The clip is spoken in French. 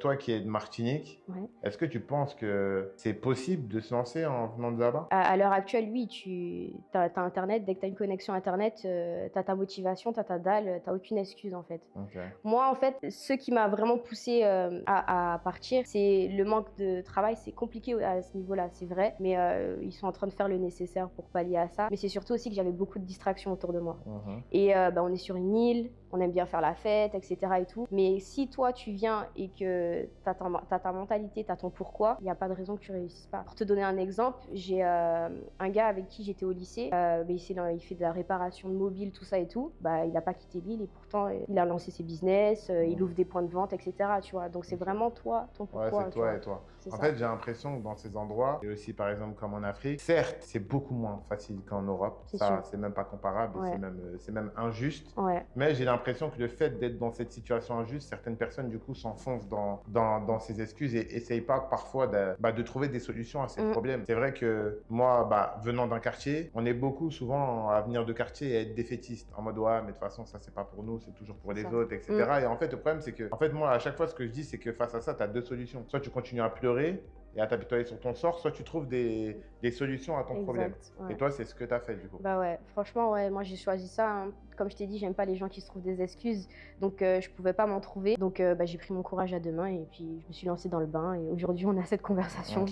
toi qui es de Martinique, Ouais. est-ce que tu penses que c'est possible de se lancer en venant de là-bas? À l'heure actuelle, oui, tu as Internet. Dès que tu as une connexion Internet, tu as ta motivation, tu as ta dalle, tu as aucune excuse, en fait. Ok. Moi, en fait, ce qui m'a vraiment poussée, à partir, c'est le manque de travail. C'est compliqué à ce niveau-là, c'est vrai, mais ils sont en train de faire le nécessaire pour pallier à ça. Mais c'est surtout aussi que j'avais beaucoup de distractions autour de moi. Mhm. Et bah, on est sur une île, on aime bien faire la fête, et cetera et tout. Mais si toi, tu viens et que tu as ta mentalité, tu as ton pourquoi, il y a pas de raison que tu réussisses pas. Pour te donner un exemple, j'ai un gars avec qui j'étais au lycée, bah, il fait de la réparation de mobile, tout ça et tout. Bah, il a pas quitté l'île et pourtant, il a lancé ses business, il ouvre des points de vente, et cetera, tu vois? Donc c'est Ok. vraiment toi, ton Ouais, pourquoi, c'est tu toi vois? et toi. C'est En ça. fait, j'ai l'impression que dans ces endroits, et aussi par exemple comme en Afrique, certes, c'est beaucoup moins facile qu'en Europe. C'est Ça, sûr. c'est même pas comparable et Ouais. c'est même injuste. Ouais. Mais j'ai l'impression que le fait d'être dans cette situation injuste, certaines personnes du coup s'enfoncent dans ces excuses et essayent pas parfois de trouver des solutions à ces Mmh. problèmes. C'est vrai que moi, venant d'un quartier, on est beaucoup souvent à venir de quartier et à être défaitiste en mode ouais, mais de toute façon, ça c'est pas pour nous, c'est toujours pour C'est les ça. autres, Mmh. etc. Et en fait, le problème, c'est que, en fait, moi, à chaque fois, ce que je dis, c'est que face à ça, tu as deux solutions. Soit tu continues à pleurer et à t'apitoyer sur ton sort, soit tu trouves des solutions à ton problème. Exact, Et ouais. toi, c'est ce que tu as fait du coup. Bah ouais, franchement, ouais, moi j'ai choisi ça, hein. Comme je t'ai dit, j'aime pas les gens qui se trouvent des excuses, donc je pouvais pas m'en trouver. Donc bah, j'ai pris mon courage à deux mains et puis je me suis lancée dans le bain et aujourd'hui on a cette conversation. Ok.